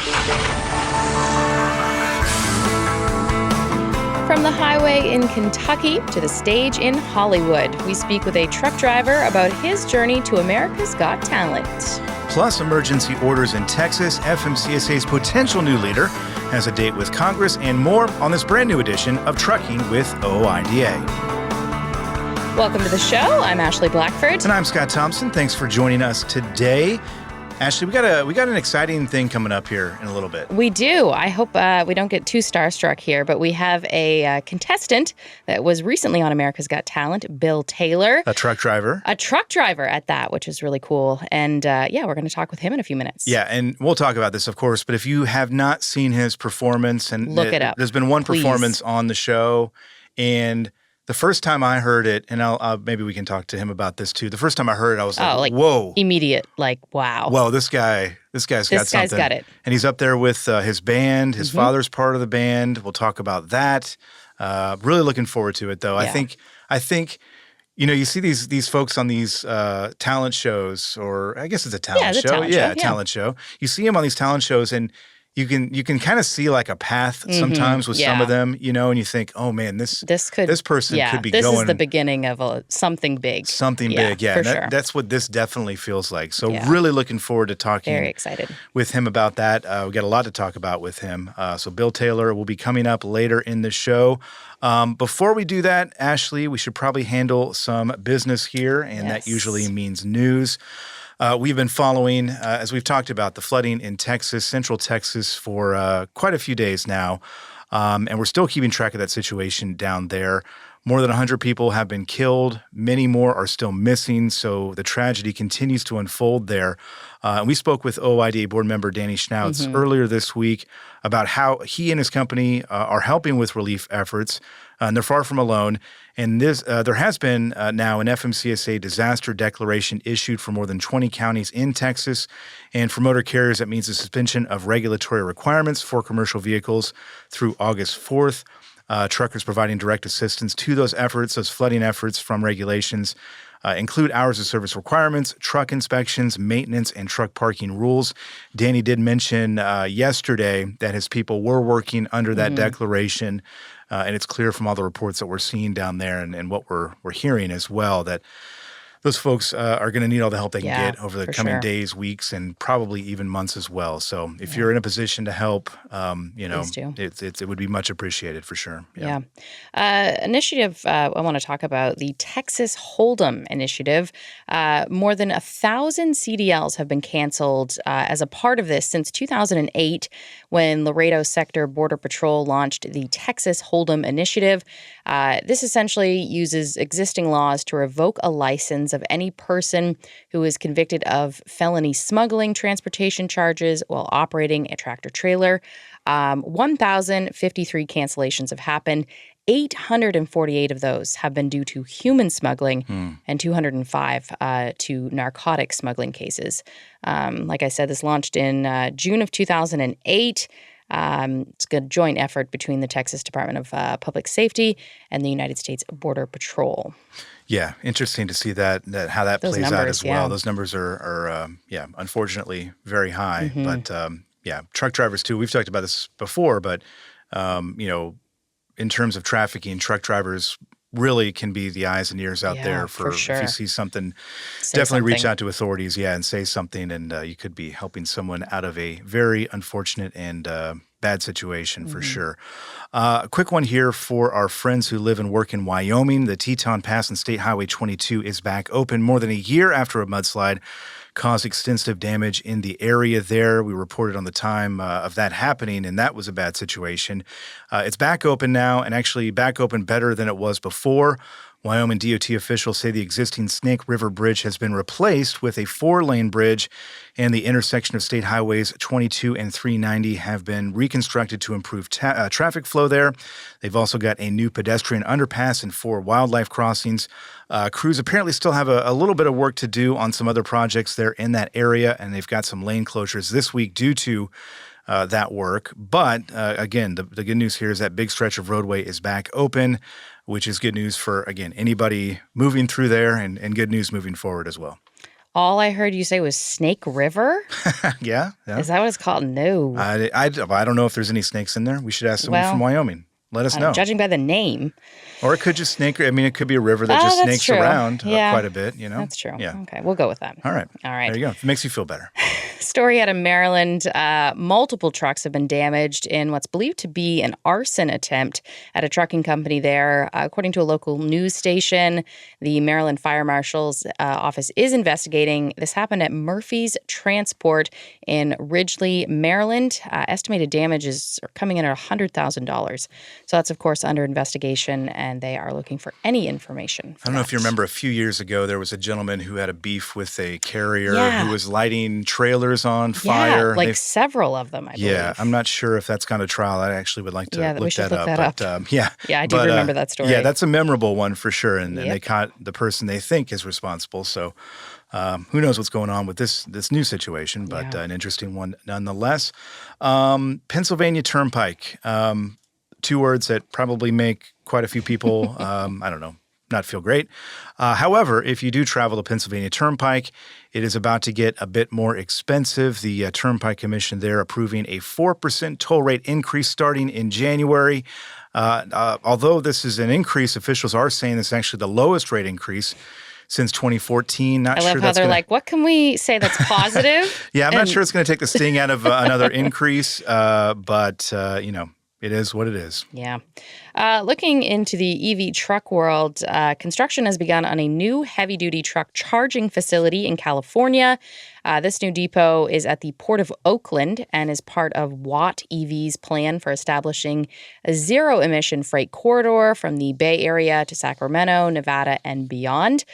From the highway in Kentucky to the stage in Hollywood, we speak with a truck driver about his journey to America's Got Talent. Plus, emergency orders in Texas, FMCSA's potential new leader has a date with Congress, and more on this brand new edition of Trucking with OIDA. Welcome to the show. I'm Ashley Blackford. And I'm Scott Thompson. Thanks for joining us today. Ashley, we got an exciting thing coming up here in a little bit. We do. I hope we don't get too starstruck here, but we have a contestant that was recently on America's Got Talent, Bill Taylor. A truck driver. A truck driver at that, which is really cool. And we're going to talk with him in a few minutes. Yeah, and we'll talk about this, of course, but if you have not seen his performance, and look it up. There's been one please. Performance on the show, and the first time I heard it, and I'll maybe we can talk to him about this too. The first time I heard it, I was like, whoa. Immediate, wow. Whoa, this guy's got something. This guy's got it. And he's up there with his band. His father's part of the band. We'll talk about that. Really looking forward to it, though. Yeah. I think, you see these folks on these talent shows, or I guess it's a talent show. Talent show. You see them on these talent shows, and you can kind of see like a path sometimes with some of them, and you think, oh man, this person could be going. This is the beginning of something big. Something big, yeah. For sure. That's what this definitely feels like. So really looking forward to talking Very excited. with him about that. We got a lot to talk about with him. So Bill Taylor will be coming up later in the show. Before we do that, Ashley, we should probably handle some business here, and that usually means news. We've been following, as we've talked about, the flooding in Texas, Central Texas, for quite a few days now, and we're still keeping track of that situation down there. More than 100 people have been killed. Many more are still missing, so the tragedy continues to unfold there. And we spoke with OIDA board member Danny Schnautz earlier this week about how he and his company are helping with relief efforts, and they're far from alone. And there has been now an FMCSA disaster declaration issued for more than 20 counties in Texas. And for motor carriers, that means the suspension of regulatory requirements for commercial vehicles through August 4th. Truckers providing direct assistance to those efforts, those flooding efforts from regulations, include hours of service requirements, truck inspections, maintenance, and truck parking rules. Danny did mention yesterday that his people were working under that declaration, and it's clear from all the reports that we're seeing down there and what we're hearing as well that those folks are going to need all the help they can get over the coming days, weeks, and probably even months as well. So if you're in a position to help, it would be much appreciated for sure. Yeah. Initiative I want to talk about, the Texas Hold'em initiative. More than 1,000 CDLs have been canceled as a part of this since 2008, when Laredo Sector Border Patrol launched the Texas Hold'em initiative. This essentially uses existing laws to revoke a license of any person who is convicted of felony smuggling transportation charges while operating a tractor trailer. 1,053 cancellations have happened. 848 of those have been due to human smuggling and 205 to narcotic smuggling cases. Like I said, this launched in June of 2008. It's a joint effort between the Texas Department of Public Safety and the United States Border Patrol. Yeah, interesting to see that how that Those plays numbers, out as well. Those numbers are unfortunately very high. But truck drivers too. We've talked about this before, but in terms of trafficking, truck drivers really can be the eyes and ears out there for sure. If you see something, Say definitely something. reach out to authorities, and say something, and you could be helping someone out of a very unfortunate and bad situation for sure. A quick one here for our friends who live and work in Wyoming. The Teton Pass and State Highway 22 is back open more than a year after a mudslide caused extensive damage in the area there. We reported on the time of that happening, and that was a bad situation. It's back open now, and actually back open better than it was before. Wyoming DOT officials say the existing Snake River Bridge has been replaced with a 4-lane bridge, and the intersection of state highways 22 and 390 have been reconstructed to improve traffic flow there. They've also got a new pedestrian underpass and 4 wildlife crossings. Crews apparently still have a little bit of work to do on some other projects there in that area, and they've got some lane closures this week due to that work. But again, the good news here is that big stretch of roadway is back open, which is good news for, again, anybody moving through there, and good news moving forward as well. All I heard you say was Snake River. Yeah. Is that what it's called? No. I don't know if there's any snakes in there. We should ask someone from Wyoming. Let us know. Judging by the name. Or it could just snake. I mean, it could be a river that just snakes around quite a bit, That's true. Yeah. Okay, we'll go with that. All right. There you go. If it makes you feel better. Story out of Maryland. Multiple trucks have been damaged in what's believed to be an arson attempt at a trucking company there. According to a local news station, the Maryland Fire Marshal's office is investigating. This happened at Murphy's Transport in Ridgely, Maryland. Estimated damages are coming in at $100,000. So that's, of course, under investigation, and they are looking for any information. I don't know if you remember a few years ago, there was a gentleman who had a beef with a carrier who was lighting trailers on fire. Yeah, several of them, I believe. Yeah, I'm not sure if that's gone to trial. I actually would like to look that up. But, yeah, I do remember that story. Yeah, that's a memorable one for sure, and they caught the person they think is responsible. So who knows what's going on with this new situation, but an interesting one nonetheless. Pennsylvania Turnpike. Two words that probably make quite a few people, I don't know, not feel great. However, if you do travel the Pennsylvania Turnpike, it is about to get a bit more expensive. The Turnpike Commission there approving a 4% toll rate increase starting in January. Although this is an increase, officials are saying this is actually the lowest rate increase since 2014. I love how they're like, what can we say that's positive? Yeah, I'm not sure it's going to take the sting out of another increase, but it is what it is. Yeah. Looking into the EV truck world, construction has begun on a new heavy-duty truck charging facility in California. This new depot is at the Port of Oakland and is part of Watt EV's plan for establishing a zero-emission freight corridor from the Bay Area to Sacramento, Nevada, and beyond.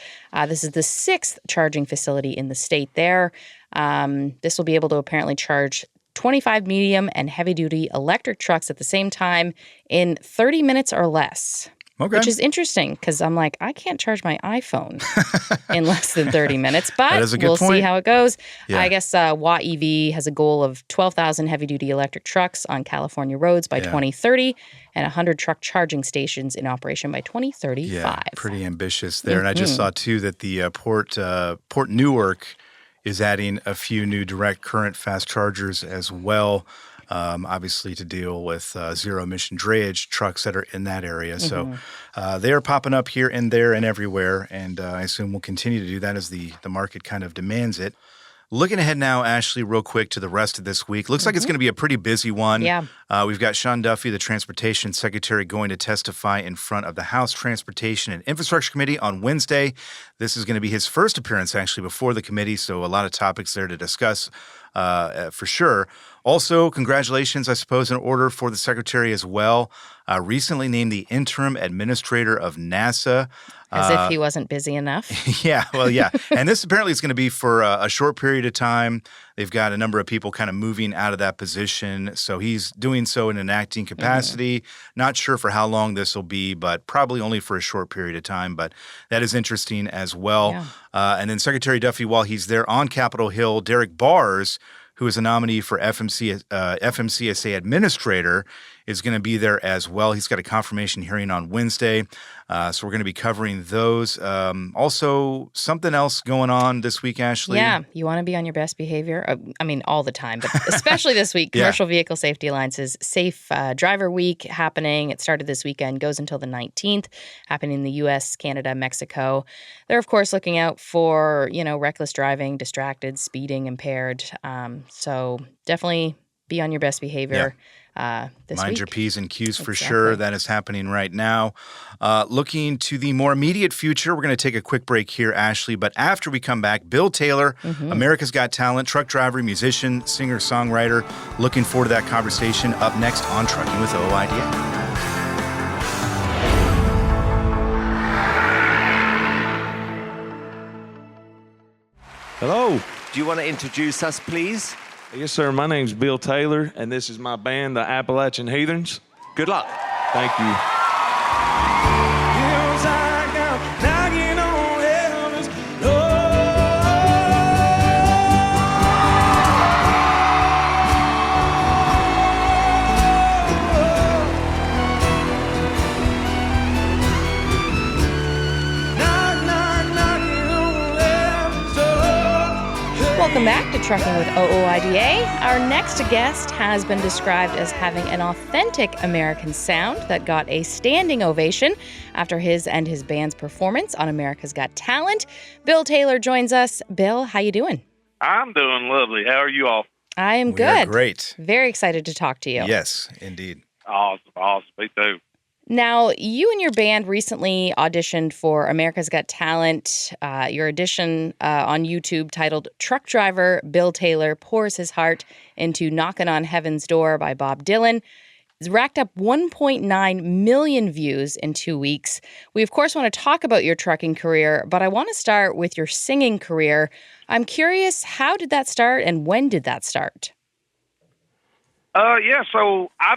This is the 6th charging facility in the state there. This will be able to apparently charge 25 medium and heavy-duty electric trucks at the same time in 30 minutes or less. Okay. Which is interesting because I'm like, I can't charge my iPhone in less than 30 minutes, but we'll see how it goes. Yeah. I guess Watt EV has a goal of 12,000 heavy-duty electric trucks on California roads by 2030 and 100 truck charging stations in operation by 2035. Yeah, pretty ambitious there. And I just saw, too, that the Port Newark is adding a few new direct current fast chargers as well, obviously to deal with zero-emission drayage trucks that are in that area. So they are popping up here and there and everywhere, and I assume we'll continue to do that as the market kind of demands it. Looking ahead now, Ashley, real quick to the rest of this week. Looks like it's going to be a pretty busy one. Yeah. We've got Sean Duffy, the Transportation Secretary, going to testify in front of the House Transportation and Infrastructure Committee on Wednesday. This is going to be his first appearance, actually, before the committee, so a lot of topics there to discuss for sure. Also, congratulations, I suppose, in order for the Secretary as well. Recently named the interim administrator of NASA. As if he wasn't busy enough. Yeah. And this apparently is going to be for a short period of time. They've got a number of people kind of moving out of that position. So he's doing so in an acting capacity. Not sure for how long this will be, but probably only for a short period of time. But that is interesting as well. Yeah. And then Secretary Duffy, while he's there on Capitol Hill, Derek Bars, who is a nominee for FMCSA administrator, is going to be there as well. He's got a confirmation hearing on Wednesday. So we're going to be covering those. Also, something else going on this week, Ashley? Yeah, you want to be on your best behavior. I mean, all the time, but especially this week. Commercial Vehicle Safety Alliance's Safe Driver Week happening. It started this weekend, goes until the 19th, happening in the U.S., Canada, Mexico. They're, of course, looking out for, reckless driving, distracted, speeding, impaired. So definitely be on your best behavior. This Mind week. your P's and Q's for sure. That is happening right now. Looking to the more immediate future, we're going to take a quick break here, Ashley. But after we come back, Bill Taylor, America's Got Talent, truck driver, musician, singer-songwriter. Looking forward to that conversation up next on Trucking with OIDA. Hello. Do you want to introduce us, please? Yes, sir. My name's Bill Taylor, and this is my band, the Appalachian Heatherns. Good luck. Thank you. Trucking with OOIDA. Our next guest has been described as having an authentic American sound that got a standing ovation after his and his band's performance on America's Got Talent. Bill Taylor joins us. Bill, how you doing? I'm doing lovely. How are you all? I am We good. are great. Very excited to talk to you. Yes, indeed. Awesome. Me too. Now, you and your band recently auditioned for America's Got Talent. Your audition on YouTube titled Truck Driver Bill Taylor Pours His Heart into Knockin' on Heaven's Door by Bob Dylan. It's racked up 1.9 million views in 2 weeks. We, of course, want to talk about your trucking career, but I want to start with your singing career. I'm curious, how did that start and when did that start? So I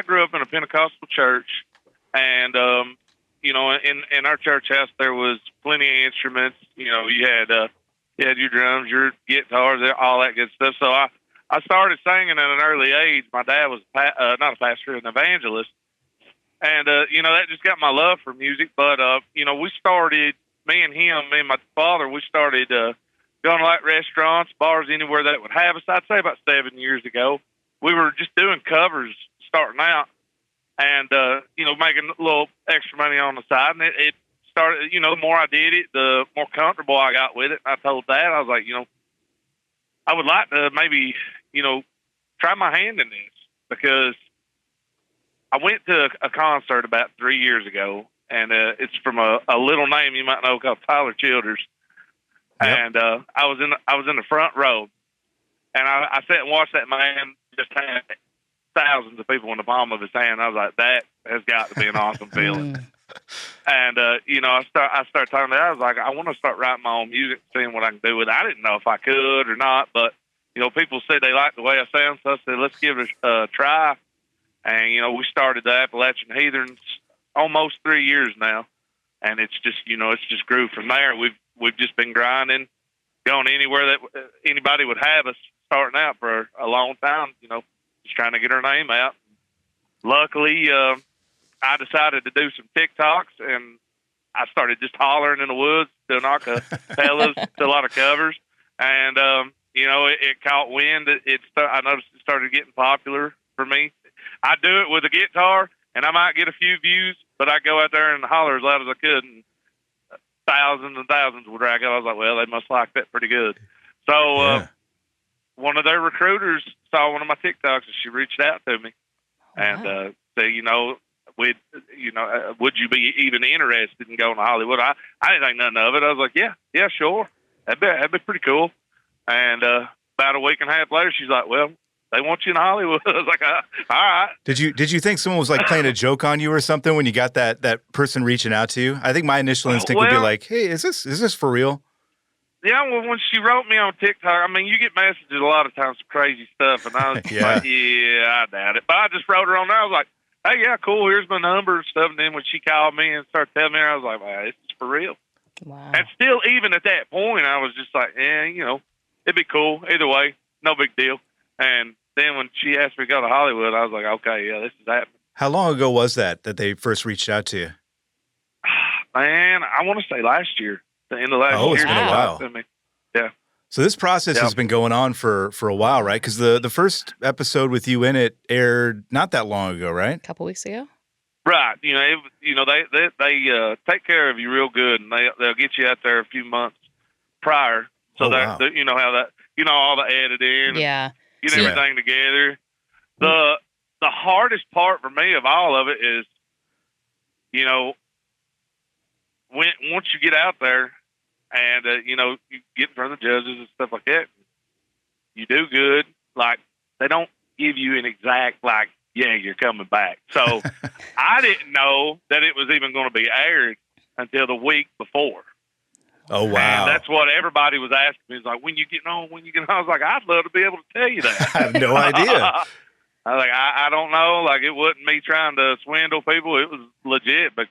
grew up in a Pentecostal church, and in our church house there was plenty of instruments. You know, you had your drums, your guitars, all that good stuff. So I started singing at an early age. My dad was not a pastor, an evangelist, and that just got my love for music. But we started, me and my father, we started going to like restaurants, bars, anywhere that would have us. I'd say about 7 years ago. We were just doing covers starting out and, making a little extra money on the side. And it started, the more I did it, the more comfortable I got with it. And I told Dad, I was like, I would like to maybe, try my hand in this, because I went to a concert about 3 years ago, and it's from a little name you might know called Tyler Childers. Yep. And I was in the front row, and I sat and watched that man just had thousands of people in the palm of his hand. I was like, that has got to be an awesome feeling. And I started talking to him. I was like, I want to start writing my own music, seeing what I can do with it. I didn't know if I could or not, but people said they liked the way I sound, so I said, let's give it a try. And we started the Appalachian Heatherns almost 3 years now, and it's just it's just grew from there. We've just been grinding, going anywhere that anybody would have us, starting out for a long time, just trying to get our name out. Luckily, I decided to do some TikToks, and I started just hollering in the woods, doing acapellas, to a lot of covers, and it caught wind. I noticed it started getting popular for me. I do it with a guitar, and I might get a few views, but I go out there and holler as loud as I could, and thousands and thousands would drag out. I was like, well, they must like that pretty good. So one of their recruiters saw one of my TikToks, and she reached out to me and said, would you be even interested in going to Hollywood? I didn't think nothing of it. I was like, yeah, sure. That'd be pretty cool. And about a week and a half later, she's like, well, they want you in Hollywood. I was like, all right. Did you think someone was like playing a joke on you or something when you got that person reaching out to you? I think my initial instinct would be like, hey, is this for real? Yeah, well, when she wrote me on TikTok, you get messages a lot of times, crazy stuff, and I was like, I doubt it. But I just wrote her on there. I was like, hey, yeah, cool, here's my number and stuff. And then when she called me and started telling me, I was like, wow, this is for real. Wow. And still, even at that point, I was just like, it'd be cool. Either way, no big deal. And then when she asked me to go to Hollywood, I was like, okay, yeah, this is happening. How long ago was that they first reached out to you? Man, I want to say last year. The end of last year. Oh, it's been a while. Yeah. So this process has been going on for a while, right? Because the first episode with you in it aired not that long ago, right? A couple weeks ago. Right. They take care of you real good, and they'll get you out there a few months prior. So all the editing, get everything together. The hardest part for me of all of it is, once you get out there and, you get in front of the judges and stuff like that, you do good. Like, they don't give you an exact, you're coming back. So I didn't know that it was even going to be aired until the week before. Oh, wow. And that's what everybody was asking me. It's like, when you get on? I was like, I'd love to be able to tell you that. I have no idea. I was like, I don't know. Like, it wasn't me trying to swindle people. It was legit, but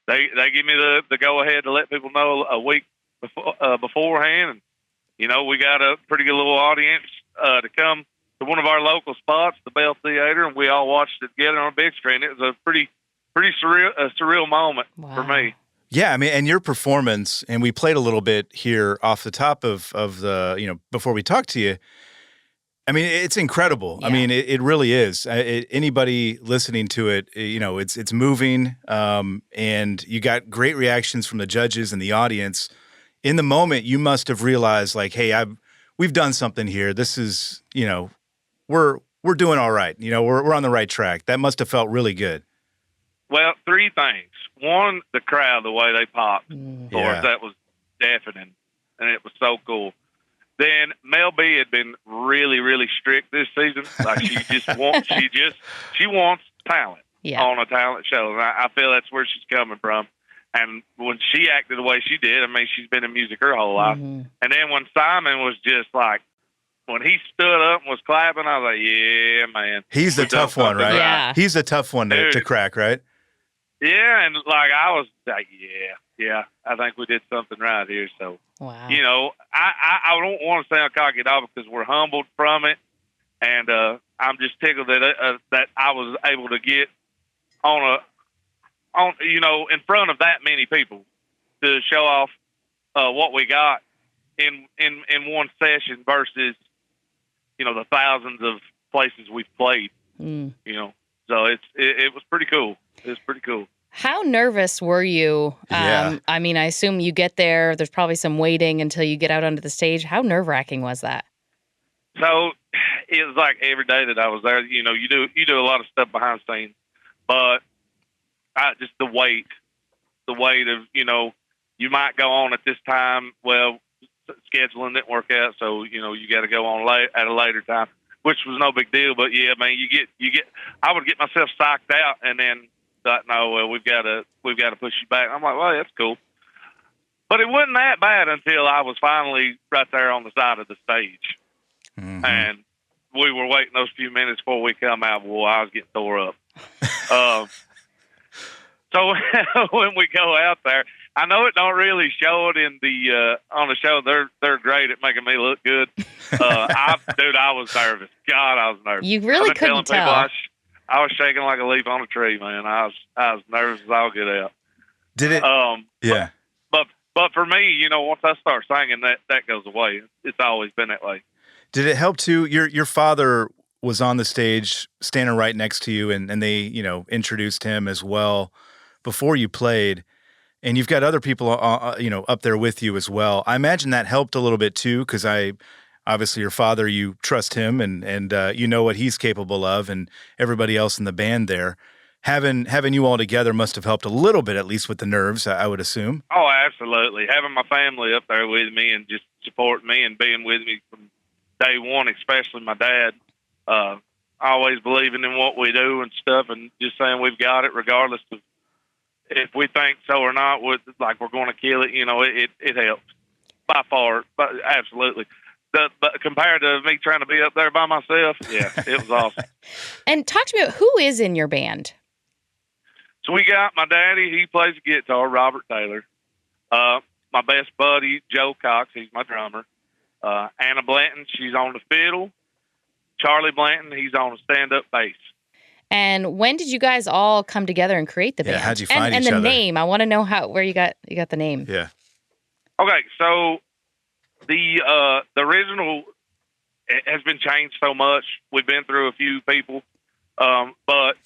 they give me the go-ahead to let people know a week beforehand. And, we got a pretty good little audience to come to one of our local spots, the Bell Theater, and we all watched it together on a big screen. It was a pretty surreal moment for me. Yeah, I mean, and your performance, and we played a little bit here off the top of the, before we talked to you. I mean, it's incredible. Yeah. I mean, it really is. Anybody listening to it, it's moving, and you got great reactions from the judges and the audience. In the moment, you must have realized, like, hey, we've done something here. This is, we're doing all right. We're on the right track. That must have felt really good. Well, three things. One, the crowd, the way they popped for us, that was deafening, and it was so cool. Then Mel B had been really, really strict this season. Like she wants talent on a talent show, and I feel that's where she's coming from. And when she acted the way she did, I mean, she's been in music her whole life. And then when Simon was just like, when he stood up and was clapping, I was like, yeah, man. He's the tough one, right? Yeah. He's the tough one to crack, right? Yeah, and like I was like, yeah, I think we did something right here. So, wow. I don't want to sound cocky at all because we're humbled from it, and I'm just tickled that I was able to get on in front of that many people to show off what we got in one session versus the thousands of places we've played. So it was pretty cool. It was pretty cool. How nervous were you? Yeah. I mean, I assume you get there. There's probably some waiting until you get out onto the stage. How nerve-wracking was that? So it was like every day that I was there. You do a lot of stuff behind the scenes, but just the weight of you might go on at this time. Well, scheduling didn't work out, so you got to go on at a later time, which was no big deal. But yeah, man, you get. I would get myself psyched out, and then thought, no, well, we've got to push you back. I'm like, well, that's cool. But it wasn't that bad until I was finally right there on the side of the stage, and we were waiting those few minutes before we come out. Well, I was getting tore up. So when we go out there, I know it don't really show it in the on the show. They're great at making me look good. I was nervous. God, I was nervous. You really couldn't tell. I was shaking like a leaf on a tree, man. I was nervous as all get out. Did it? Yeah. But for me, once I start singing, that goes away. It's always been that way. Did it help too? Your father was on the stage, standing right next to you, and they introduced him as well before you played. And you've got other people, up there with you as well. I imagine that helped a little bit too, because obviously your father, you trust him, and you know what he's capable of, and everybody else in the band there. Having you all together must have helped a little bit, at least with the nerves, I would assume. Oh, absolutely. Having my family up there with me and just supporting me and being with me from day one, especially my dad, always believing in what we do and stuff, and just saying we've got it regardless of if we think so or not, we're going to kill it. It helps by far, but absolutely. But compared to me trying to be up there by myself, yeah, it was awesome. And talk to me about who is in your band. So we got my daddy, he plays guitar, Robert Taylor. My best buddy, Joe Cox, he's my drummer. Anna Blanton, she's on the fiddle. Charlie Blanton, he's on the stand-up bass. And when did you guys all come together and create the band? Yeah, how'd you find each other? other? And the name, I want to know where you got the name. Yeah. Okay, so the original has been changed so much. We've been through a few people, but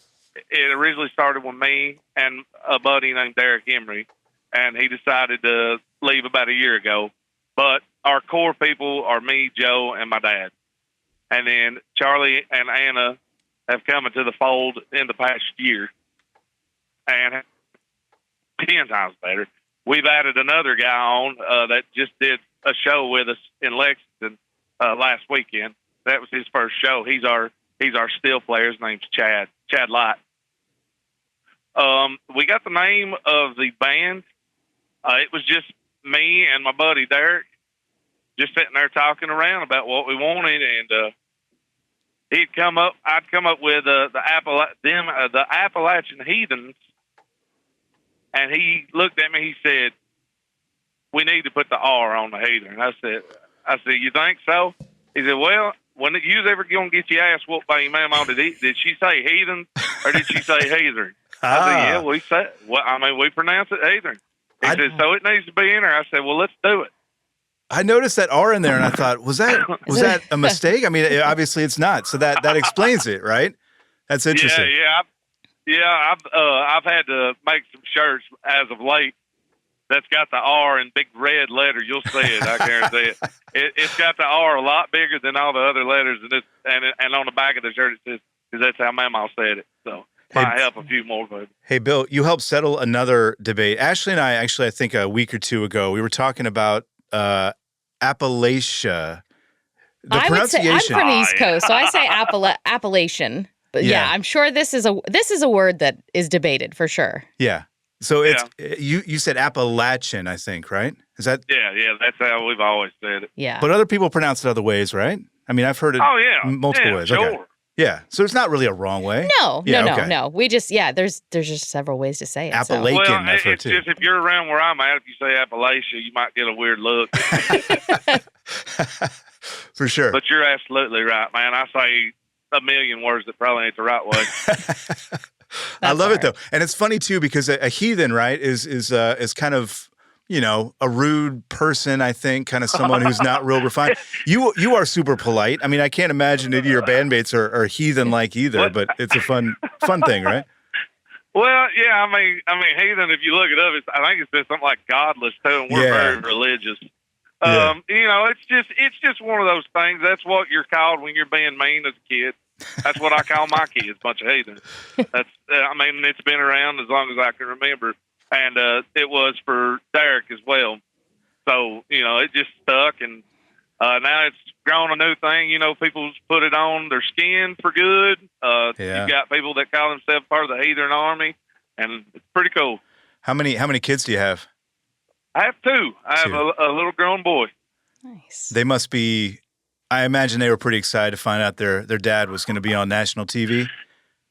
it originally started with me and a buddy named Derek Emery, and he decided to leave about a year ago. But our core people are me, Joe, and my dad. And then Charlie and Anna have come into the fold in the past year, and 10 times better. We've added another guy on that just did a show with us in Lexington last weekend. That was his first show. He's our steel player. His name's Chad Light. We got the name of the band. It was just me and my buddy Derek just sitting there talking around about what we wanted, and I'd come up with the Appalachian Heatherns, and he looked at me. He said, "We need to put the R on the Heathen." I said, "You think so?" He said, "Well, when you ever gonna get your ass whooped by your mama? Did she say heathen or did she say heathen?" I said, "Yeah, we pronounce it heathen." He said, so it needs to be in there. I said, well, let's do it. I noticed that R in there, and I thought, was that a mistake? I mean, obviously it's not. So that explains it, right? That's interesting. I've had to make some shirts as of late that's got the R in big red letter. You'll see it. I guarantee it. It's got the R a lot bigger than all the other letters, and on the back of the shirt it says, because that's how Mama said it. So might help a few more folks. Hey, Bill, you helped settle another debate. Ashley and I I think a week or two ago, we were talking about Appalachia. The pronunciation. I'm from the East Coast, so I say Appalachian. But yeah, I'm sure this is a word that is debated for sure. Yeah. So it's you said Appalachian, I think, right? Is that? Yeah, that's how we've always said it. Yeah. But other people pronounce it other ways, right? I mean, I've heard it multiple ways. Sure. Okay. Yeah. So it's not really a wrong way. No. We just there's just several ways to say it. Appalachian, Well, I've heard it's too. just if you're around where I'm at, if you say Appalachia, you might get a weird look. For sure. But you're absolutely right, man. I say a million words that probably ain't the right way. I love it though, and it's funny too because a heathen, right, is kind of a rude person. I think kind of someone who's not real refined. You are super polite. I mean, I can't imagine any of your bandmates are heathen like either, but it's a fun thing, right? Well, yeah, I mean, heathen. If you look it up, I think it says something like godless too, and we're very religious. It's just one of those things. That's what you're called when you're being mean as a kid. That's what I call my kids, bunch of heathens. That's, it's been around as long as I can remember, and it was for Derek as well. So it just stuck, and now it's grown a new thing. People's put it on their skin for good. You've got people that call themselves part of the Heathen Army, and it's pretty cool. How many kids do you have? I have two. I have a little grown boy. Nice. They must be. I imagine they were pretty excited to find out their dad was going to be on national TV.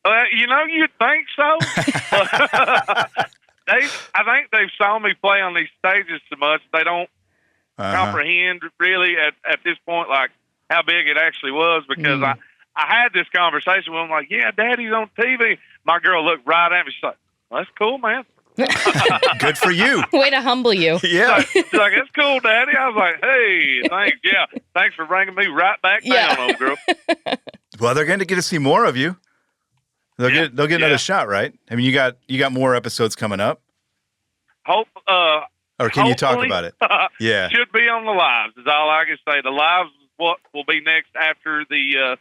You'd think so. I think they've saw me play on these stages so much they don't comprehend really at this point like how big it actually was, because I had this conversation with them like, yeah, Daddy's on TV. My girl looked right at me. She's like, well, that's cool, man. Good for you. Way to humble you. Yeah. She's like, it's cool, Daddy. I was like, hey, thanks. Yeah, thanks for bringing me right back down, old girl. Well, they're going to get to see more of you. They'll get another shot, right? I mean, you got more episodes coming up. Or can you talk about it? Yeah. Should be on the lives is all I can say. The lives is what will be next after the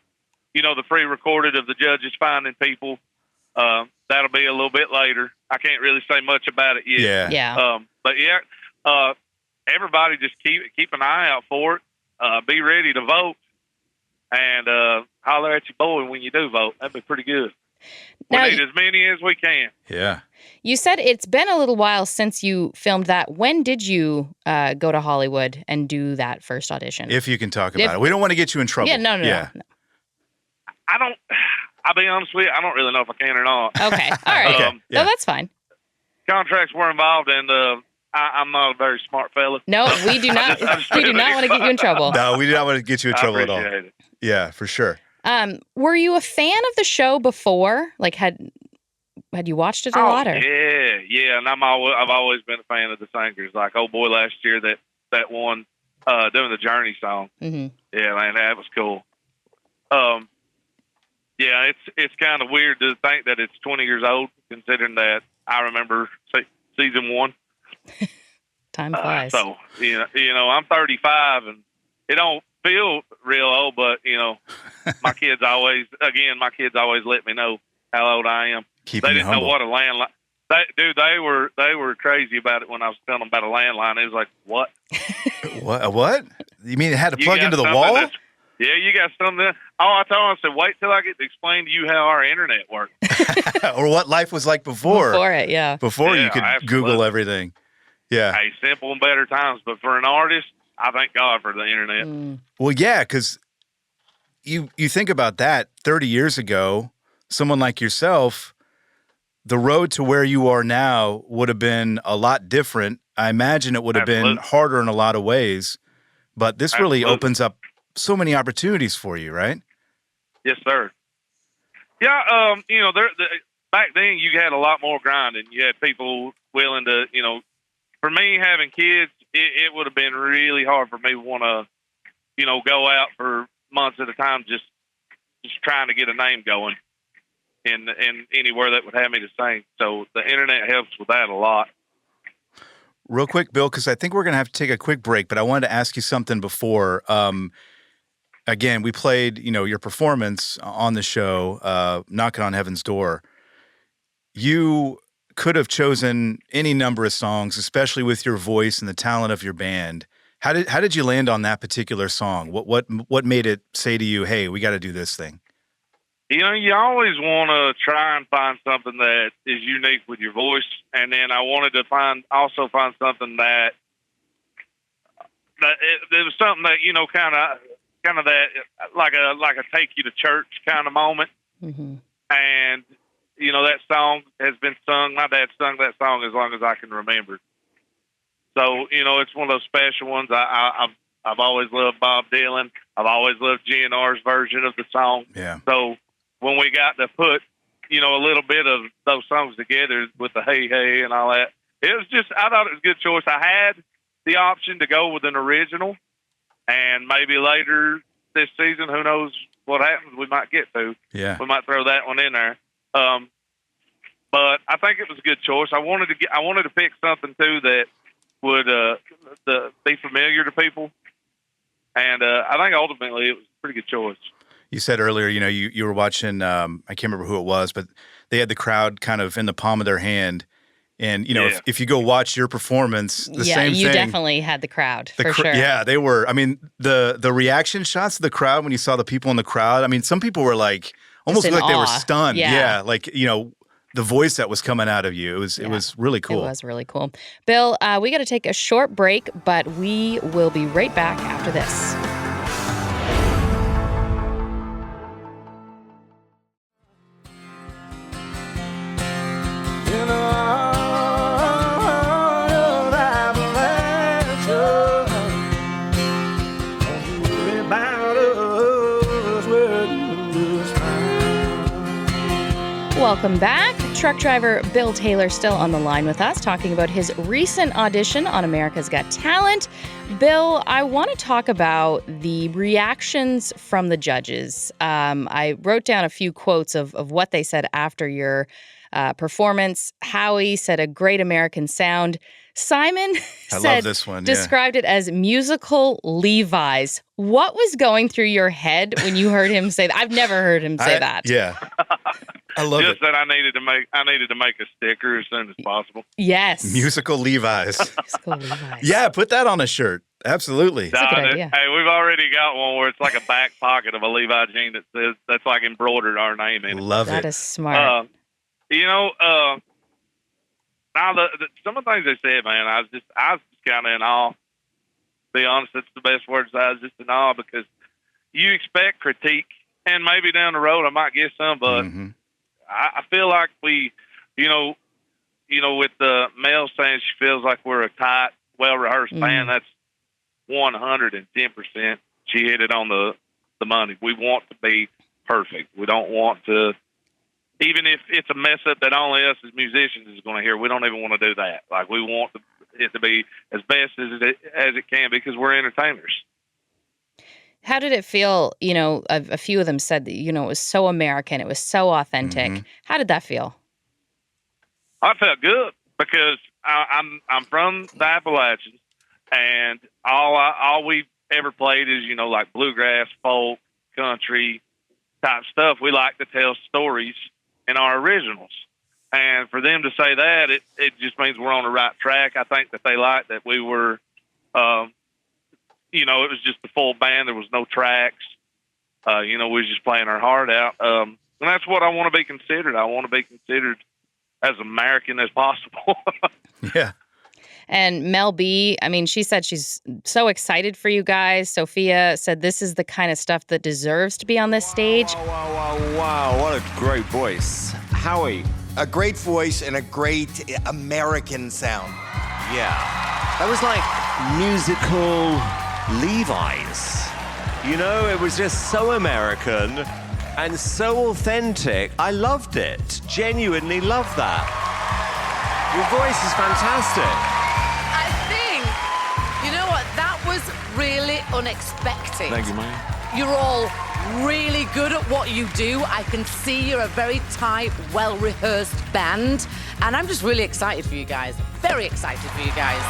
the pre-recorded of the judges finding people. That'll be a little bit later. I can't really say much about it yet. Yeah. But everybody just keep an eye out for it. Be ready to vote, and holler at your boy when you do vote. That'd be pretty good. We need as many as we can. Yeah. You said it's been a little while since you filmed that. When did you go to Hollywood and do that first audition? If you can talk about it. We don't want to get you in trouble. Yeah, no. I'll be honest with you, I don't really know if I can or not. Okay. All right. Okay. Yeah. No, that's fine. Contracts were involved, and I'm not a very smart fella. No, we do not. We do not want to get you in trouble. No, we do not want to get you in trouble at all. It. Yeah, for sure. Were you a fan of the show before? Like, had you watched it a lot? Or? Yeah, and I've always been a fan of the singers. Like old boy last year that won doing the Journey song. Mm-hmm. Yeah, man, that was cool. Yeah, it's kind of weird to think that it's 20 years old, considering that I remember season 1. Time flies. So I'm 35, and it don't feel real old, but my kids always let me know how old I am. They didn't know what a landline. They were crazy about it when I was telling them about a landline. It was like, what? What? You mean it had to plug into the wall? Yeah, you got something. I told them, I said, wait till I get to explain to you how our internet works. Or what life was like before. Before it, yeah. Before you could Google everything. Yeah. Hey, simple and better times. But for an artist, I thank God for the internet. Well, yeah, because you think about that 30 years ago, someone like yourself, the road to where you are now would have been a lot different. I imagine it would have been harder in a lot of ways. But this really opens up so many opportunities for you, right? Yes, sir. Yeah, back then you had a lot more grinding. You had people willing to, for me having kids, it would have been really hard for me to want to, go out for months at a time just trying to get a name going in anywhere that would have me to sing. So the internet helps with that a lot. Real quick, Bill, because I think we're going to have to take a quick break, but I wanted to ask you something before. Again, we played, your performance on the show, Knocking on Heaven's Door. You could have chosen any number of songs, especially with your voice and the talent of your band. How did you land on that particular song? What made it say to you, hey, we got to do this thing? You always want to try and find something that is unique with your voice, and then I wanted to find something that there was something that kind of that like a take you to church kind of moment. Mm-hmm. And that song has been sung. My dad sung that song as long as I can remember. So it's one of those special ones. I've always loved Bob Dylan. I've always loved GNR's version of the song. Yeah. So when we got to put a little bit of those songs together with the hey hey and all that, I thought it was a good choice. I had the option to go with an original, and maybe later this season, who knows what happens, we might get to. Yeah. We might throw that one in there. But I think it was a good choice. I wanted to pick something too that would be familiar to people, and I think ultimately it was a pretty good choice. You said earlier, you were watching. I can't remember who it was, but they had the crowd kind of in the palm of their hand. And if you go watch your performance, the same thing. Yeah, you definitely had the crowd for sure. Yeah, they were. I mean, the reaction shots of the crowd when you saw the people in the crowd. I mean, some people were like almost like they were stunned. Yeah, like the voice that was coming out of you. It was really cool. It was really cool. Bill, we got to take a short break, but we will be right back after this. Welcome back. Truck driver Bill Taylor still on the line with us, talking about his recent audition on America's Got Talent. Bill, I want to talk about the reactions from the judges. I wrote down a few quotes of what they said after your performance. Howie said a great American sound. Simon love this one. Described it as musical Levi's. What was going through your head when you heard him say that? I've never heard him say that. Yeah. I love Just that I needed to make a sticker as soon as possible. Yes. Musical Levi's. Musical Levi's. Yeah, put that on a shirt. Absolutely. That's a good idea. Hey, we've already got one where it's like a back pocket of a Levi jean that says that's like embroidered our name in it. Love it. That is smart. Now some of the things they said, man, I was just kind of in awe. To be honest, that's the best words. I was just in awe because you expect critique, and maybe down the road I might get some, but I feel like we, with the Mel saying she feels like we're a tight, well-rehearsed band, that's 110%. She hit it on the money. We want to be perfect. We don't want to, even if it's a mess up that only us as musicians is going to hear, we don't even want to do that. Like, we want it to be as best as it can because we're entertainers. How did it feel? A few of them said that, it was so American. It was so authentic. Mm-hmm. How did that feel? I felt good because I'm from the Appalachians, and all we've ever played is, like bluegrass, folk, country type stuff. We like to tell stories in our originals. And for them to say that, it just means we're on the right track. I think that they liked that we were, it was just the full band. There was no tracks. We was just playing our heart out. And that's what I want to be considered. I want to be considered as American as possible. Yeah. And Mel B, she said she's so excited for you guys. Sophia said this is the kind of stuff that deserves to be on this stage. Wow. What a great voice. Howie. A great voice and a great American sound. Yeah. That was like musical Levi's. It was just so American and so authentic. I loved it. Genuinely loved that. Your voice is fantastic. I unexpected. Thank you, man. You're all really good at what you do. I can see you're a very tight, well-rehearsed band. And I'm just really excited for you guys. Very excited for you guys.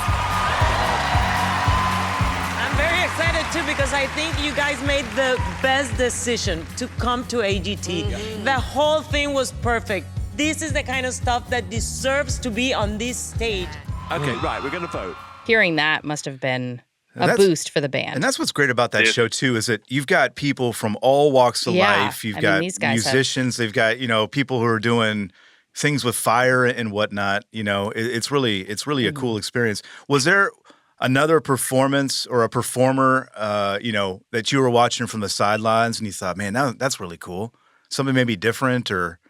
I'm very excited too because I think you guys made the best decision to come to AGT. The whole thing was perfect. This is the kind of stuff that deserves to be on this stage. Okay, right, we're going to vote. Hearing that must have been a boost for the band. And that's what's great about that show too, is that you've got people from all walks of life. You've got musicians. They've got, people who are doing things with fire and whatnot. It's really a cool experience. Was there another performance or a performer, that you were watching from the sidelines and you thought, man, that's really cool? Something maybe different or?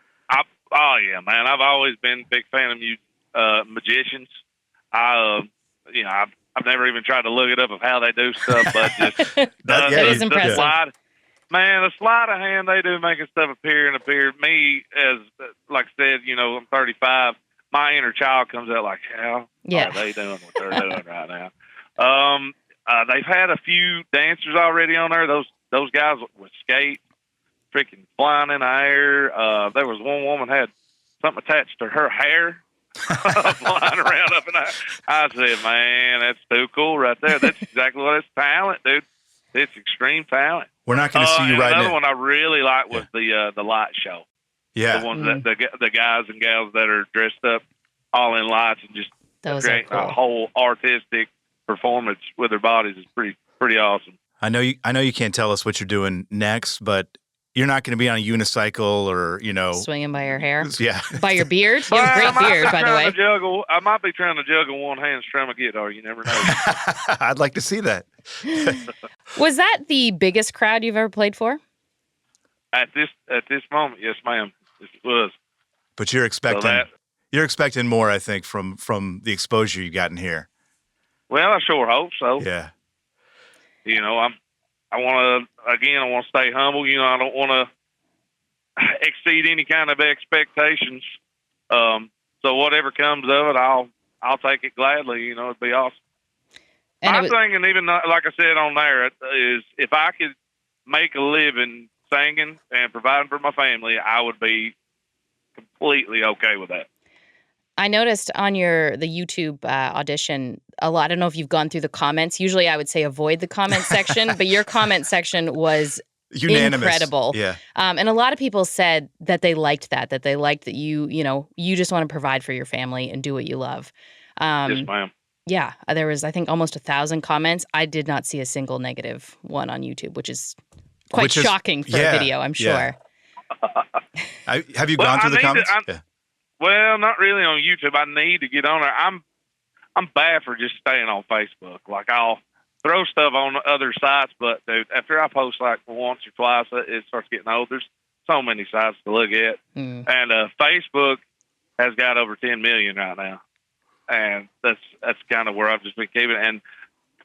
Oh yeah, man. I've always been a big fan of magicians. I've never even tried to look it up of how they do stuff, but just it is impressive. The sleight of hand they do making stuff appear. Me, as like I said, I'm 35. My inner child comes out like, how are they doing what they're doing right now? They've had a few dancers already on there. Those guys with skates, freaking flying in the air. There was one woman had something attached to her hair. Flying around up in there. I said, man, that's too cool right there. That's exactly what it's talent, dude. It's extreme talent. We're not going to see you right now. Another one I really liked was the light show. Yeah. The ones that the guys and gals that are dressed up all in lights and just create a whole artistic performance with their bodies is pretty awesome. I know you can't tell us what you're doing next, but you're not going to be on a unicycle or, swinging by your hair. Yeah. By your beard. You have a great beard, by the way. I might be trying to juggle one hand strum a guitar. You never know. I'd like to see that. Was that the biggest crowd you've ever played for? At this moment, yes, ma'am. It was. But you're expecting more, I think, from the exposure you've gotten here. Well, I sure hope so. Yeah. I want to stay humble. I don't want to exceed any kind of expectations. So whatever comes of it, I'll take it gladly. It'd be awesome. My thing, and even like I said on there, is if I could make a living singing and providing for my family, I would be completely okay with that. I noticed on the YouTube audition, I don't know if you've gone through the comments. Usually I would say avoid the comment section, but your comment section was unanimous. Incredible. Yeah. And a lot of people said that they liked that they liked that you just want to provide for your family and do what you love. Yes, ma'am. Yeah. There was, I think, almost 1,000 comments. I did not see a single negative one on YouTube, which is quite shocking for a video, I'm sure. Yeah. Have you gone through the comments? Well, not really on YouTube. I need to get on there. I'm bad for just staying on Facebook. Like, I'll throw stuff on other sites, but dude, after I post like once or twice, it starts getting old. There's so many sites to look at, and Facebook has got over 10 million right now, and that's kind of where I've just been keeping it. And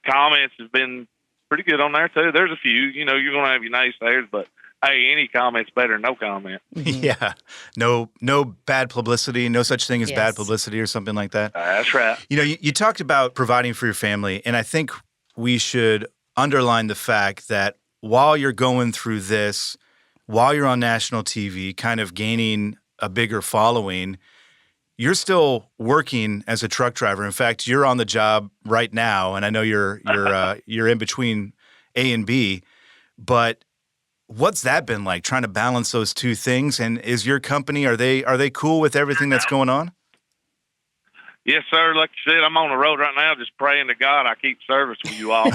comments have been pretty good on there too. There's a few, you're gonna have your naysayers, but hey, any comment's better than no comment. Yeah. No bad publicity, no such thing as bad publicity or something like that. That's right. You talked about providing for your family, and I think we should underline the fact that while you're going through this, while you're on national TV, kind of gaining a bigger following, you're still working as a truck driver. In fact, you're on the job right now, and I know you're in between A and B, but what's that been like, trying to balance those two things? And is your company, are they cool with everything that's going on? Yes, sir. Like you said, I'm on the road right now just praying to God I keep service with you all.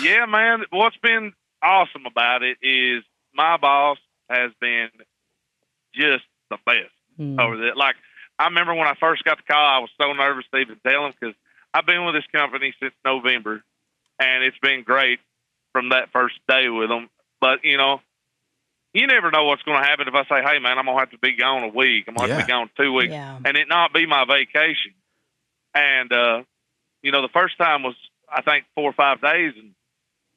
Yeah, man, what's been awesome about it is my boss has been just the best over there. Like, I remember when I first got the call, I was so nervous to even tell him because I've been with this company since November, and it's been great from that first day with them. But, you never know what's going to happen if I say, hey, man, I'm going to have to be gone a week. I'm going to have to be gone 2 weeks, and it not be my vacation. And, the first time was, I think, 4 or 5 days, and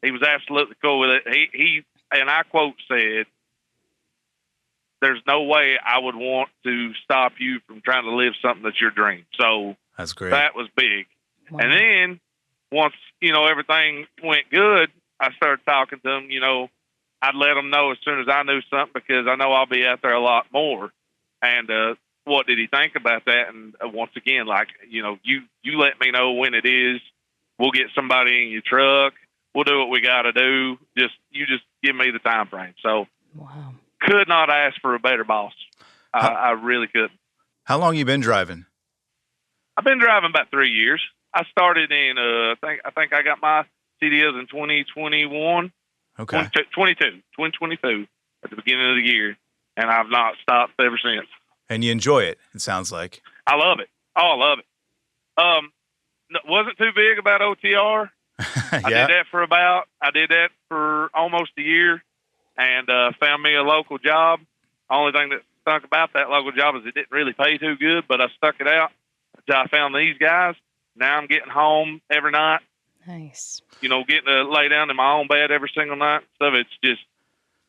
he was absolutely cool with it. He and I quote said, there's no way I would want to stop you from trying to live something that's your dream. So that's great. That was big. Wow. And then once, everything went good, I started talking to them. I'd let them know as soon as I knew something because I know I'll be out there a lot more. And what did he think about that? And once again, you let me know when it is. We'll get somebody in your truck. We'll do what we got to do. You just give me the time frame. So, Wow. Could not ask for a better boss. I really couldn't. How long you been driving? I've been driving about 3 years. I started in I think I got my CDLs in 2021. Okay. 2022 at the beginning of the year, and I've not stopped ever since. And you enjoy it, it sounds like. I love it. Oh, I love it. Wasn't too big about OTR. Yeah. I did that for almost a year, and found me a local job. Only thing that stunk about that local job is it didn't really pay too good, but I stuck it out until I found these guys. Now I'm getting home every night. Nice. Getting to lay down in my own bed every single night. So it's just,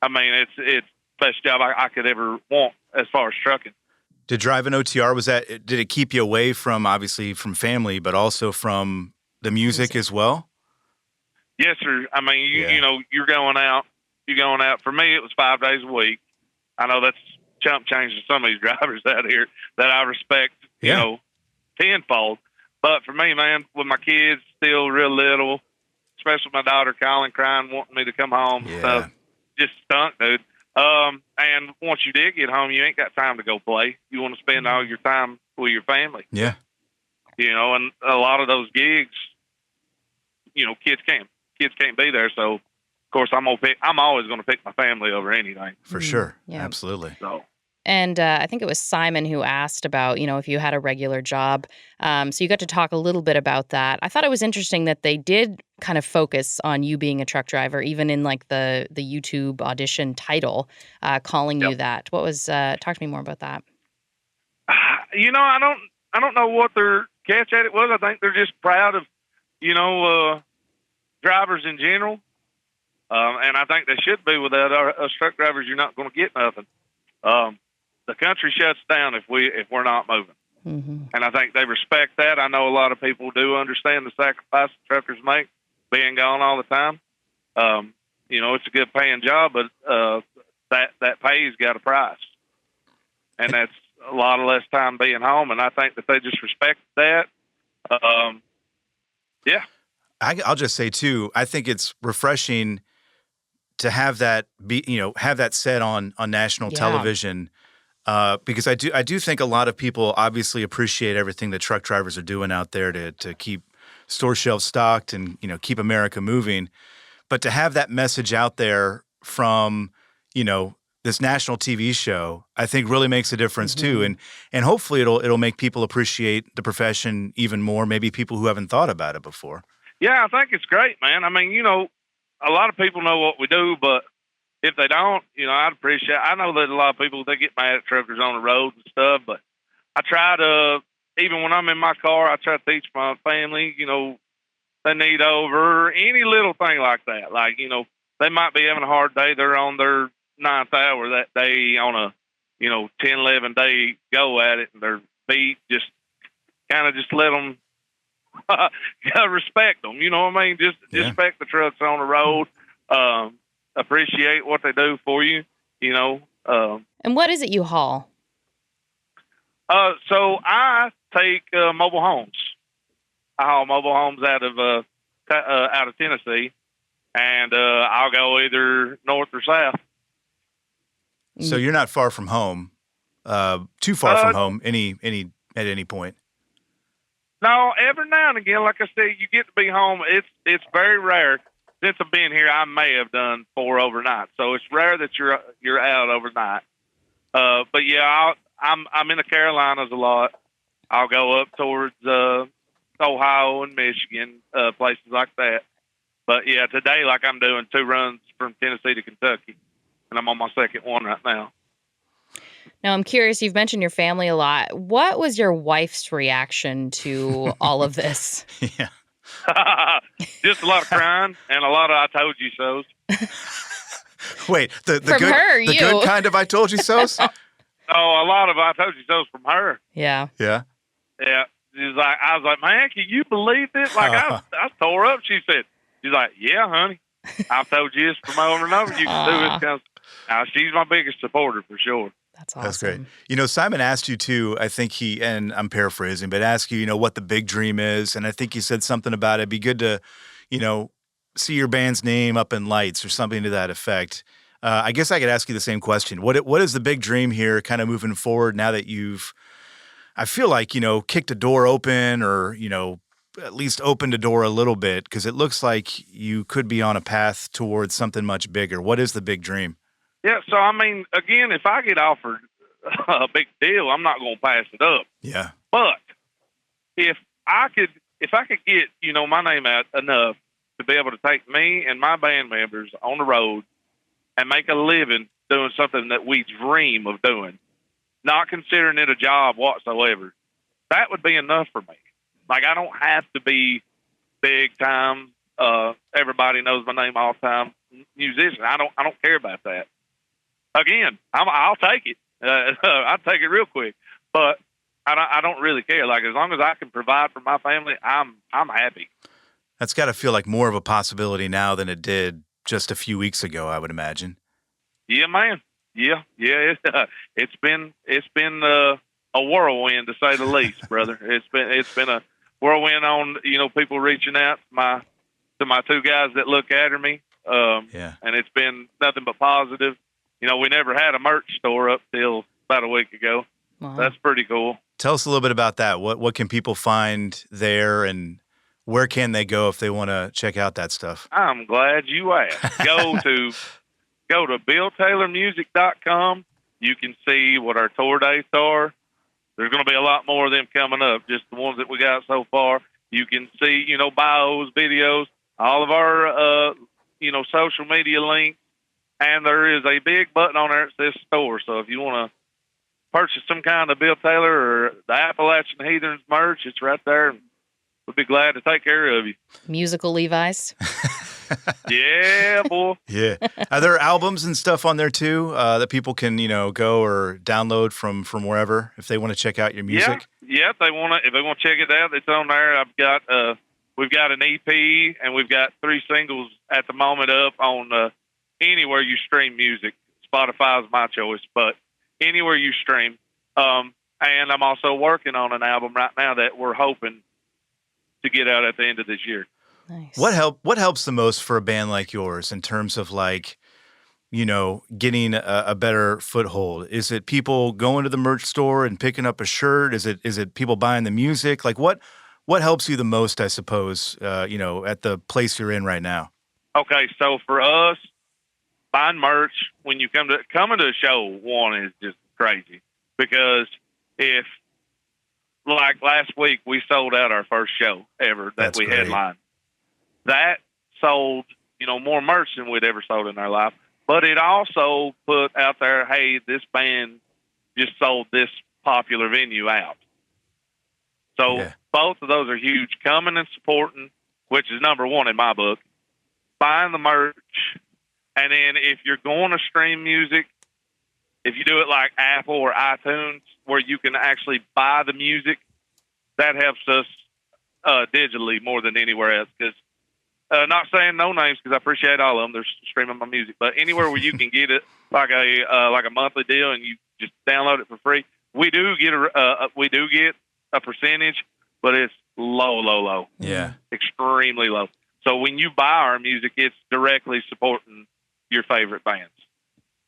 it's the best job I could ever want as far as trucking. Did driving OTR, did it keep you away from, obviously, from family, but also from the music as well? Yes, sir. You're going out. For me, it was 5 days a week. I know that's chump change to some of these drivers out here that I respect, tenfold. But for me, man, with my kids still real little, especially my daughter calling, crying, wanting me to come home, stuff, just stunk, dude. And once you did get home, you ain't got time to go play. You want to spend all your time with your family. Yeah. And a lot of those gigs, kids can't be there. So, of course, I'm always going to pick my family over anything. For sure. Yeah. Absolutely. So. And I think it was Simon who asked about, if you had a regular job. So you got to talk a little bit about that. I thought it was interesting that they did kind of focus on you being a truck driver, even in like the YouTube audition title, calling you that. What was, talk to me more about that. I don't know what their catch at it was. I think they're just proud of, drivers in general. And I think they should be. Without us truck drivers, you're not going to get nothing. The country shuts down if we're not moving. Mm-hmm. And I think they respect that. I know a lot of people do understand the sacrifice truckers make being gone all the time. It's a good paying job, but that pay's got a price. And that's a lot of less time being home. And I think that they just respect that. Yeah. I'll just say too, I think it's refreshing to have that have that said on national television. Because I do think a lot of people obviously appreciate everything that truck drivers are doing out there to keep store shelves stocked and, keep America moving. But to have that message out there from, this national TV show, I think really makes a difference too. And hopefully it'll make people appreciate the profession even more, maybe people who haven't thought about it before. Yeah, I think it's great, man. A lot of people know what we do, but if they don't, I'd appreciate. I know that a lot of people, they get mad at truckers on the road and stuff, but I try to, even when I'm in my car, I try to teach my family, they need over any little thing like that. Like, they might be having a hard day. They're on their 9th hour that day on a, 10, 11 day go at it, and they're beat. Just let them respect them. You know what I mean? Just respect the trucks on the road. Appreciate what they do for you, And what is it you haul? So I take mobile homes. I haul mobile homes out of Tennessee, and I'll go either north or south. So you're not far from home, too far from home, at any point. No, every now and again, like I said, you get to be home. It's very rare. Since I've been here, I may have done 4 overnight, so it's rare that you're out overnight. But yeah, I'm in the Carolinas a lot. I'll go up towards Ohio and Michigan, places like that. But yeah, today, like I'm doing 2 runs from Tennessee to Kentucky, and I'm on my 2nd one right now. Now, I'm curious, you've mentioned your family a lot. What was your wife's reaction to all of this? Yeah. Just a lot of crying and a lot of I told you so's. Wait, the from good, her, the good kind of I told you so's? Oh, a lot of I told you so's from her. Yeah. Yeah. Yeah. she's like, I was like, man, can you believe this? Like, I tore up. She's like, yeah, honey. I've told you this from over and over. You can do this. She's my biggest supporter for sure. That's awesome. That's great. You know, Simon asked you too, I think and I'm paraphrasing, but asked you, what the big dream is. And I think you said something about it'd be good to, see your band's name up in lights or something to that effect. I guess I could ask you the same question. What is the big dream here kind of moving forward now that I feel like, kicked a door open or, at least opened a door a little bit, because it looks like you could be on a path towards something much bigger. What is the big dream? Yeah, so I mean, again, if I get offered a big deal, I'm not going to pass it up. Yeah. But if I could get, my name out enough to be able to take me and my band members on the road and make a living doing something that we dream of doing, not considering it a job whatsoever, that would be enough for me. Like, I don't have to be big time. Everybody knows my name all the time. Musician. I don't care about that. Again, I'll take it. I'll take it real quick. But I don't really care. Like, as long as I can provide for my family, I'm happy. That's got to feel like more of a possibility now than it did just a few weeks ago, I would imagine. Yeah, man. Yeah. It's been a whirlwind, to say the least, brother. It's been a whirlwind on people reaching out to my two guys that look after me. And it's been nothing but positive. We never had a merch store up till about a week ago. Wow. That's pretty cool. Tell us a little bit about that. What can people find there, and where can they go if they want to check out that stuff? I'm glad you asked. Go to BillTaylorMusic.com. You can see what our tour dates are. There's going to be a lot more of them coming up, just the ones that we got so far. You can see, bios, videos, all of our, social media links. And there is a big button on there that says store. So if you want to purchase some kind of Bill Taylor or the Appalachian Heatherns merch, it's right there. We'll be glad to take care of you. Musical Levi's. Yeah, boy. Yeah. Are there albums and stuff on there too that people can, go or download from wherever if they want to check out your music? Yeah. If they want to check it out, it's on there. We've got an EP and we've got 3 singles at the moment up on anywhere you stream music. Spotify is my choice, but anywhere you stream. And I'm also working on an album right now that we're hoping to get out at the end of this year. Nice. What helps the most for a band like yours in terms of getting a better foothold? Is it people going to the merch store and picking up a shirt? Is it people buying the music? Like what helps you the most, I suppose, at the place you're in right now? Okay, so for us, buying merch when you coming to a show, one is just crazy because if like last week we sold out our first show ever that we headlined. That sold, more merch than we'd ever sold in our life. But it also put out there, hey, this band just sold this popular venue out. So both of those are huge. Coming and supporting, which is number one in my book. Buying the merch. And then if you're going to stream music, if you do it like Apple or iTunes, where you can actually buy the music, that helps us digitally more than anywhere else. Because not saying no names, because I appreciate all of them. They're streaming my music, but anywhere where you can get it like a monthly deal and you just download it for free, we do get a percentage, but it's low. Yeah, extremely low. So when you buy our music, it's directly supporting your favorite bands.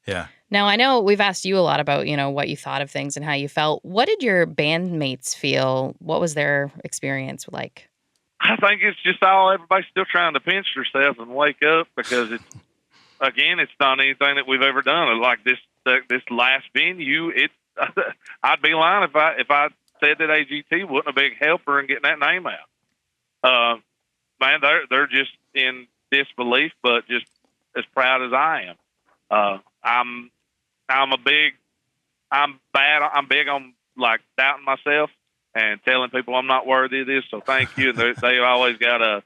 Yeah. Now, I know we've asked you a lot about, what you thought of things and how you felt. What did your bandmates feel? What was their experience like? I think it's just everybody's still trying to pinch themselves and wake up because it's not anything that we've ever done. Like this last venue, I'd be lying if I said that AGT wasn't a big helper in getting that name out. Man, they're just in disbelief, but just as proud as I am. I'm big on like doubting myself and telling people I'm not worthy of this. So thank you. And they always got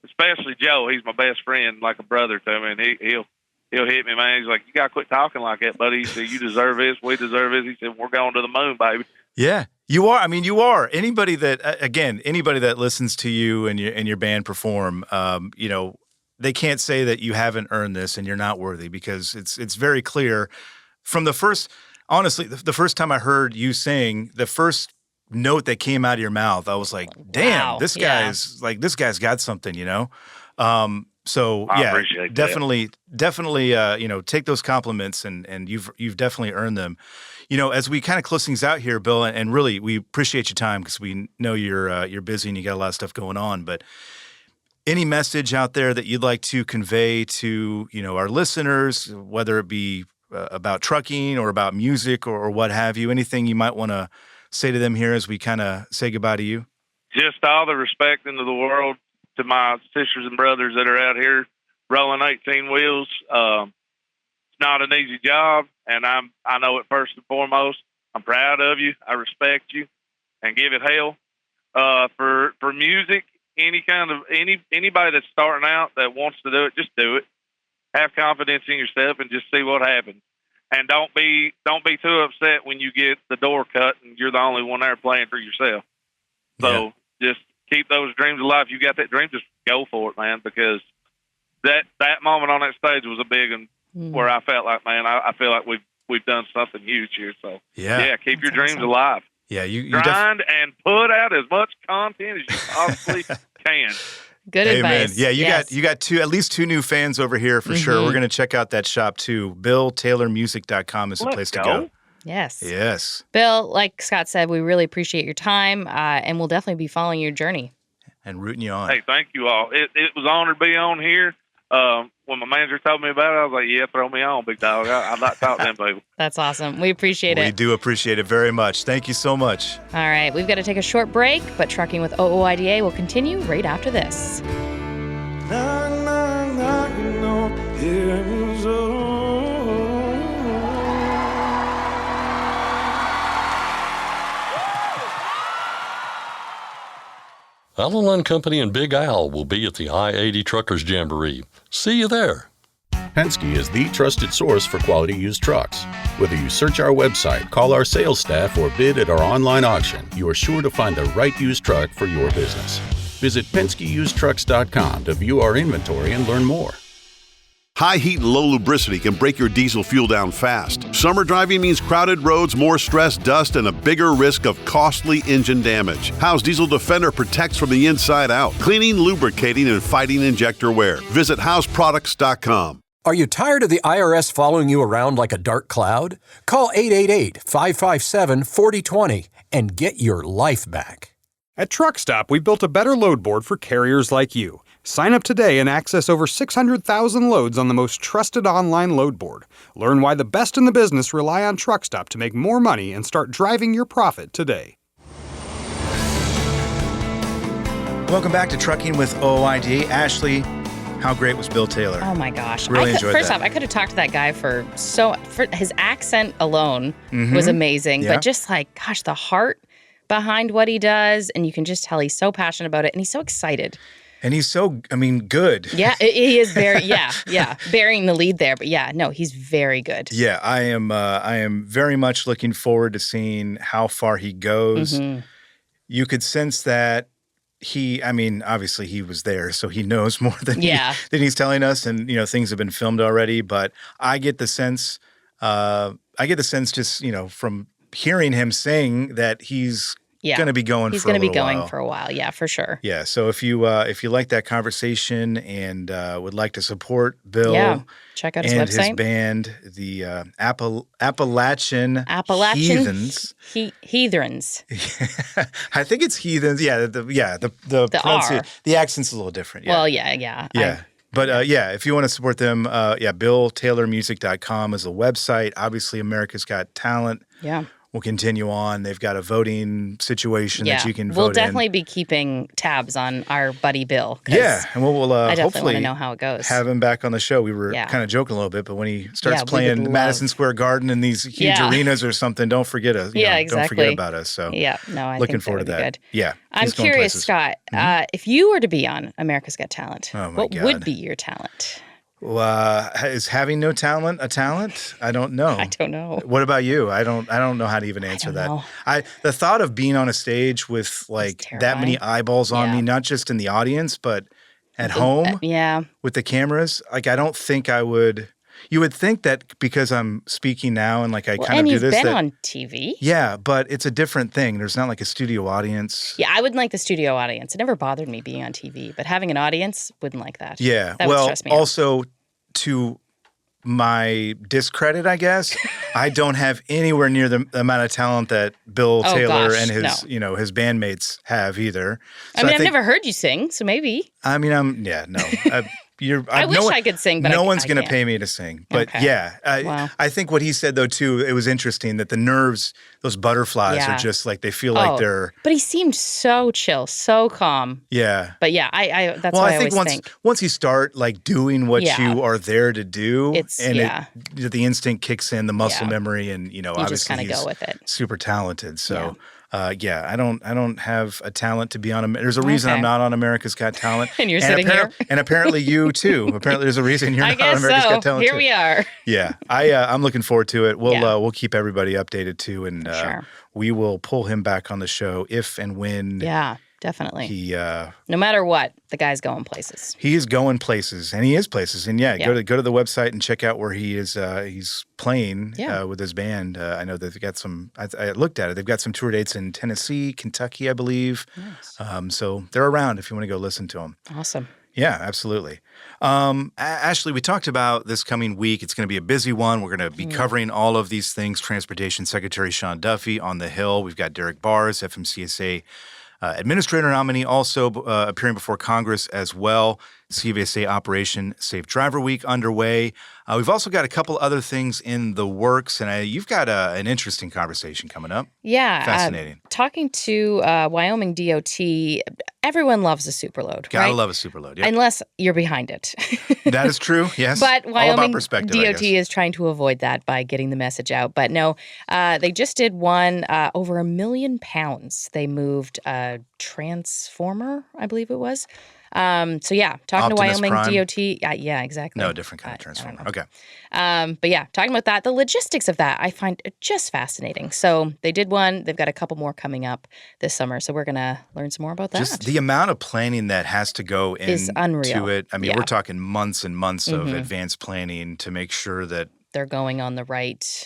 especially Joe. He's my best friend, like a brother to me. And he'll hit me, man. He's like, you got to quit talking like that, buddy. He said, you deserve this. We deserve this. He said, we're going to the moon, baby. Yeah, you are. I mean, you are. Anybody that, anybody that listens to you and your band perform, they can't say that you haven't earned this and you're not worthy, because it's very clear from the first. Honestly, the first time I heard you sing, the first note that came out of your mouth, I was like, "Damn, Wow. this guy's got something," So I yeah, appreciate that. definitely, take those compliments, and you've definitely earned them. As we kind of close things out here, Bill, and really we appreciate your time, because we know you're busy and you got a lot of stuff going on. But any message out there that you'd like to convey to our listeners, whether it be about trucking or about music or what have you, anything you might want to say to them here as we kind of say goodbye to you? Just all the respect into the world to my sisters and brothers that are out here rolling 18 wheels. It's not an easy job, and I know it first and foremost. I'm proud of you. I respect you, and give it hell. For music, anybody that's starting out that wants to do it, just do it. Have confidence in yourself and just see what happens. And don't be too upset when you get the door cut and you're the only one there playing for yourself. So just keep those dreams alive. If you got that dream, just go for it, man, because that moment on that stage was a big one where I felt like, man, I feel like we've done something huge here. So yeah, keep your dreams alive. Yeah, you grind and put out as much content as you possibly can. Good advice. Yeah, you got at least two new fans over here for sure. We're going to check out that shop too. BillTaylorMusic.com is the place to go. Yes. Bill, like Scott said, we really appreciate your time, and we'll definitely be following your journey. And rooting you on. Hey, thank you all. It was an honor to be on here. When my manager told me about it, I was like, yeah, throw me on, big dog. I'd like to talk to them people. That's awesome. We appreciate it. We do appreciate it very much. Thank you so much. All right, we've got to take a short break, but Trucking with OOIDA will continue right after this. Allen & Company and Big Al will be at the I-80 Truckers Jamboree. See you there. Penske is the trusted source for quality used trucks. Whether you search our website, call our sales staff, or bid at our online auction, you are sure to find the right used truck for your business. Visit PenskeUsedTrucks.com to view our inventory and learn more. High heat and low lubricity can break your diesel fuel down fast. Summer driving means crowded roads, more stress, dust, and a bigger risk of costly engine damage. Howe's Diesel Defender protects from the inside out, cleaning, lubricating, and fighting injector wear. Visit HowsProducts.com. Are you tired of the IRS following you around like a dark cloud? Call 888-557-4020 and get your life back. At Truck Stop, we built a better load board for carriers like you. Sign up today and access over 600,000 loads on the most trusted online load board. Learn why the best in the business rely on Truck Stop to make more money and start driving your profit today. Welcome back to Trucking with OIDA. Ashley, how great was Bill Taylor? Oh my gosh. Really enjoyed First that. off, I could have talked to that guy for his accent alone was amazing. Yeah. But just like, gosh, the heart behind what he does, and you can just tell he's so passionate about it, and he's so excited. And he's so, good. Yeah, he is very, bearing the lead there. But yeah, no, he's very good. Yeah, I am very much looking forward to seeing how far he goes. You could sense that obviously he was there, so he knows more than he's telling us, and things have been filmed already. But I get the sense, just from hearing him sing that he's going to be going. He's going to be going for a while. Yeah, for sure. Yeah. So if you like that conversation and would like to support Bill, check out his and website. his band, the Appalachian Heatherns. Heatherns. I think it's Heathens. Yeah. The R. The accent's a little different. Yeah. Well, yeah. But if you want to support them, BillTaylorMusic.com is a website. Obviously, America's Got Talent. Yeah. We'll continue on. They've got a voting situation that you can vote in. We'll definitely be keeping tabs on our buddy Bill. Yeah, and we'll I definitely hopefully want to know how it goes. Have him back on the show. We were kind of joking a little bit, but when he starts playing Madison Square Garden in these huge arenas or something, don't forget us. Exactly. Don't forget about us. So I looking think forward to that. Good. Yeah, I'm curious, Scott. If you were to be on America's Got Talent, what would be your talent? Is having no talent a talent? I don't know. I don't know. What about you? I don't know how to even answer that. know. The thought of being on a stage with like that many eyeballs on me, not just in the audience, but at home with the cameras, like I don't think I would. You would think that because I'm speaking now and like I kind of do this. And he's been on TV. Yeah, but it's a different thing. There's not like a studio audience. Yeah, I wouldn't like the studio audience. It never bothered me being on TV, but having an audience, wouldn't like that. Yeah, that would stress me out. Also to my discredit, I guess, I don't have anywhere near the amount of talent that Bill Taylor and his his bandmates have either. So I've never heard you sing, so maybe. I mean, I wish I could sing, but no I one's going to can't. pay me to sing. But Wow. I think what he said though too, it was interesting that the nerves, those butterflies, are just like they feel like they're. But he seemed so chill, so calm. Yeah. But yeah, I that's what I always think. Once you start like doing what you are there to do, the instinct kicks in, the muscle memory, and you obviously just kind of go with it. Super talented. So. I don't have a talent to be on. There's a reason I'm not on America's Got Talent. And you're sitting here. And apparently you too. Apparently there's a reason you're not on America's Got Talent. Here we are. Yeah, I'm looking forward to it. We'll keep everybody updated too, and we will pull him back on the show if and when. Yeah, definitely. He no matter what, the guy's going places. He is going places, and he is places. And go to the website and check out where he is. He's playing with his band. I know they've got some. I looked at it. They've got some tour dates in Tennessee, Kentucky, I believe. Nice. So they're around if you want to go listen to them. Awesome. Yeah, absolutely. Ashley, we talked about this coming week. It's going to be a busy one. We're going to be covering all of these things. Transportation Secretary Sean Duffy on the Hill. We've got Derek Bars, FMCSA administrator nominee, also appearing before Congress as well. CVSA Operation Safe Driver Week underway. We've also got a couple other things in the works, and you've got an interesting conversation coming up. Yeah. Fascinating. Talking to Wyoming DOT, everyone loves a superload, Gotta love a superload, yeah. Unless you're behind it. That is true, yes. But All Wyoming about perspective, DOT is trying to avoid that by getting the message out. But no, they just did one over 1 million pounds. They moved a transformer, I believe it was. Talking Optimus to Wyoming Prime? DOT. Yeah, exactly. No, different kind of transformer. Okay. But yeah, talking about that, the logistics of that, I find just fascinating. So they did one. They've got a couple more coming up this summer. So we're going to learn some more about that. Just the amount of planning that has to go is unreal. into it. I mean, we're talking months and months of advanced planning to make sure that they're going on the right.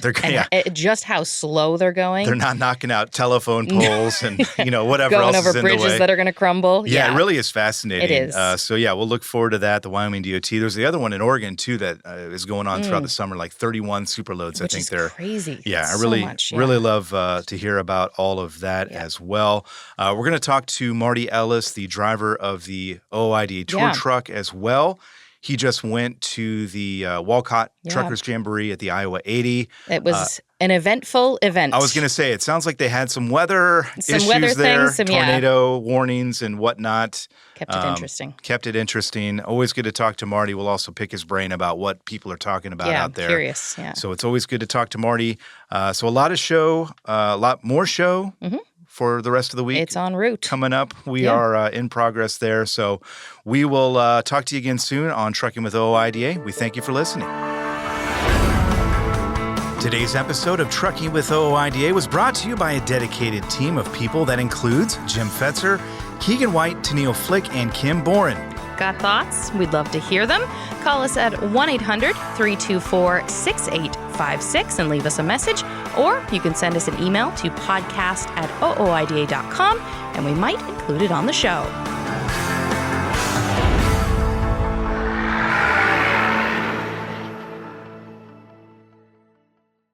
Just how slow they're going. They're not knocking out telephone poles and whatever going else over is in the way. bridges that are going to crumble. Yeah, it really is fascinating. It is. We'll look forward to that. The Wyoming DOT. There's the other one in Oregon too that is going on throughout the summer, like 31 superloads. Which I think is they're crazy. Yeah, so I really much, really love to hear about all of that as well. We're going to talk to Marty Ellis, the driver of the OIDA tour truck, as well. He just went to the Walcott Truckers Jamboree at the Iowa 80. It was an eventful event. I was going to say, it sounds like they had some weather issues there, things, tornado warnings and whatnot. Kept it interesting. Always good to talk to Marty. We'll also pick his brain about what people are talking about out there. Curious. Yeah. So it's always good to talk to Marty. So a lot more show. For the rest of the week. It's en route. Coming up. We are in progress there. So we will talk to you again soon on Trucking with OIDA. We thank you for listening. Today's episode of Trucking with OIDA was brought to you by a dedicated team of people that includes Jim Fetzer, Keegan White, Tennille Flick, and Kim Boren. Got thoughts? We'd love to hear them. Call us at 1-800-324-6856 and leave us a message. Or you can send us an email to podcast@ooida.com and we might include it on the show.